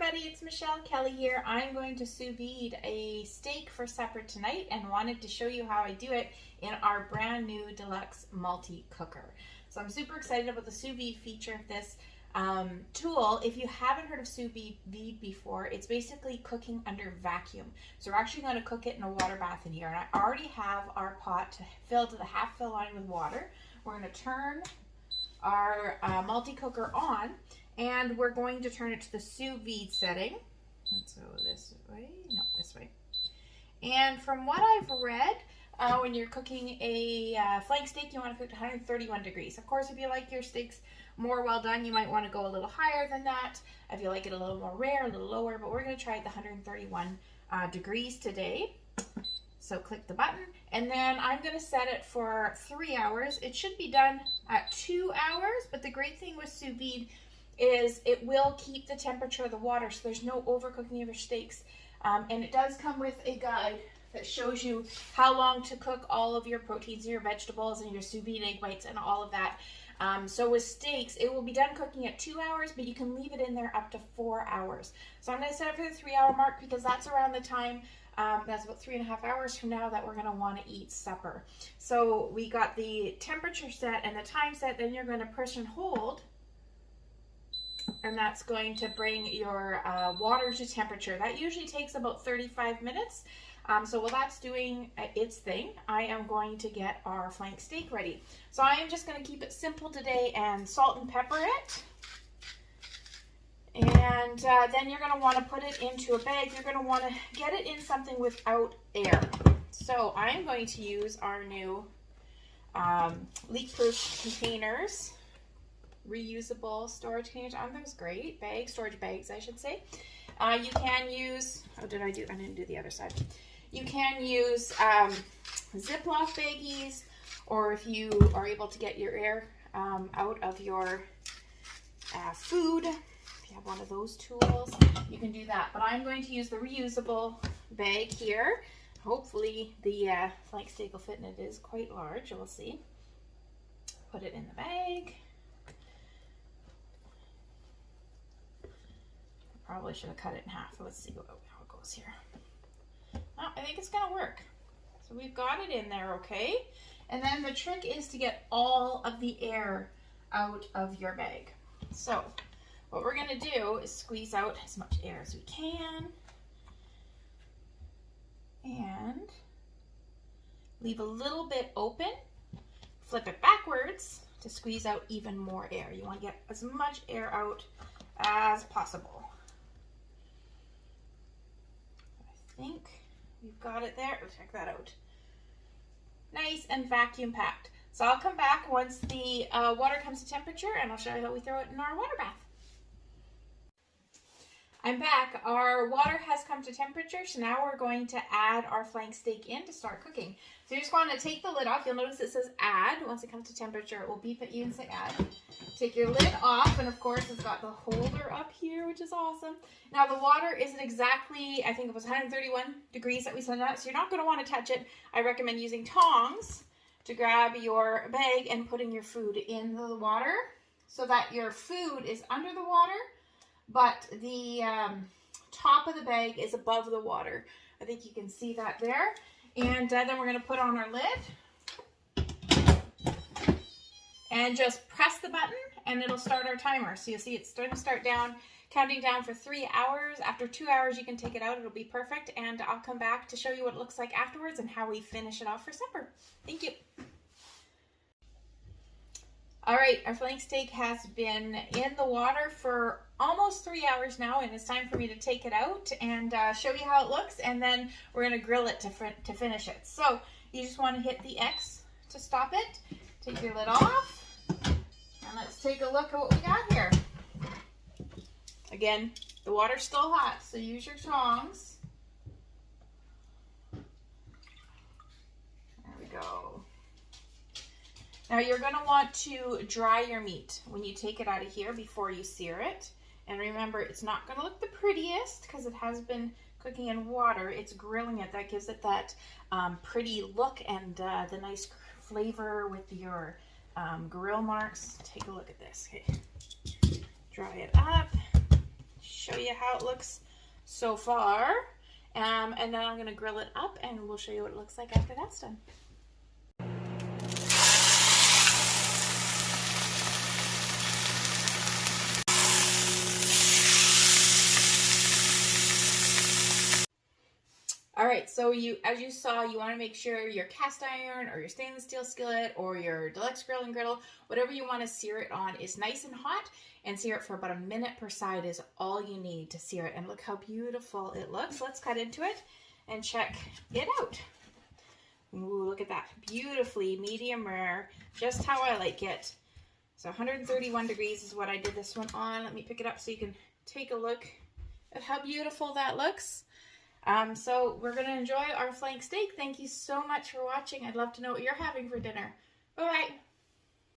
everybody, it's Michelle Kelly here. I'm going to sous vide a steak for supper tonight and wanted to show you how I do it in our brand new deluxe multi-cooker. So I'm super excited about the sous vide feature of this tool. If you haven't heard of sous vide before, it's basically cooking under vacuum. So we're actually going to cook it in a water bath in here, and I already have our pot filled to the half fill line with water. We're going to turn our multi-cooker on, and we're going to turn it to the sous vide setting. Let's go this way. No, this way. And from what I've read, when you're cooking a flank steak, you want to cook to 131 degrees. Of course, if you like your steaks more well done, you might want to go a little higher than that. If you like it a little more rare, a little lower, but we're going to try the 131 degrees today. So click the button, and then I'm going to set it for 3 hours. It should be done at 2 hours, but the great thing with sous vide is it will keep the temperature of the water, so there's no overcooking of your steaks. And it does come with a guide that shows you how long to cook all of your proteins and your vegetables and your sous vide egg whites and all of that. So with steaks, it will be done cooking at 2 hours, but you can leave it in there up to 4 hours. So I'm going to set it for the 3 hour mark because that's around the time, that's about 3.5 hours from now, that we're going to want to eat supper. So we got the temperature set and the time set, then you're going to push and hold, and that's going to bring your water to temperature. That usually takes about 35 minutes. So while that's doing its thing, I am going to get our flank steak ready. So I am just going to keep it simple today and salt and pepper it. And then you're going to want to put it into a bag. You're going to want to get it in something without air. So I am going to use our new leak-proof containers. Reusable storage containers. Aren't those great? Storage bags, I should say. You can use, I didn't do the other side. You can use Ziploc baggies, or if you are able to get your air out of your food, if you have one of those tools, you can do that. But I'm going to use the reusable bag here. Hopefully the flank steak will fit, and it is quite large. We'll see. Put it in the bag. Probably should have cut it in half. Let's see how it goes here. Oh, I think it's going to work. So we've got it in there, okay? And then the trick is to get all of the air out of your bag. So what we're going to do is squeeze out as much air as we can. And leave a little bit open. Flip it backwards to squeeze out even more air. You want to get as much air out as possible. I think we've got it there. Oh, check that out. Nice and vacuum packed. So I'll come back once the water comes to temperature, and I'll show you how we throw it in our water bath. I'm back. Our water has come to temperature, so now we're going to add our flank steak in to start cooking. So you just want to take the lid off. You'll notice it says add. Once it comes to temperature, it will beep at you and say add. Take your lid off, and of course it's got the holder up here, which is awesome. Now the water isn't exactly, I think it was 131 degrees that we set it at, so you're not going to want to touch it. I recommend using tongs to grab your bag and putting your food in the water so that your food is under the water, but the top of the bag is above the water. I think you can see that there. And then we're going to put on our lid and just press the button, and it'll start our timer. So you'll see it's starting to start counting down for 3 hours. After 2 hours, you can take it out. It'll be perfect. And I'll come back to show you what it looks like afterwards and how we finish it off for supper. Thank you. All right, our flank steak has been in the water for almost 3 hours now, and it's time for me to take it out and show you how it looks, and then we're going to grill it to finish it. So you just want to hit the X to stop it. Take your lid off, and let's take a look at what we got here. Again, the water's still hot, so use your tongs. There we go. Now you're going to want to dry your meat when you take it out of here before you sear it. And remember, it's not going to look the prettiest because it has been cooking in water. It's grilling it. That gives it that pretty look and the nice flavor with your grill marks. Take a look at this. Okay. Dry it up. show you how it looks so far. And then I'm going to grill it up and we'll show you what it looks like after that's done. All right, so as you saw, you want to make sure your cast iron or your stainless steel skillet or your deluxe grill and griddle, whatever you want to sear it on, is nice and hot, and sear it for about a minute per side is all you need to sear it. And look how beautiful it looks. Let's cut into it and check it out. Ooh, look at that. Beautifully medium rare, just how I like it. So 131 degrees is what I did this one on. Let me pick it up so you can take a look at how beautiful that looks. So we're going to enjoy our flank steak. Thank you so much for watching. I'd love to know what you're having for dinner. Bye-bye.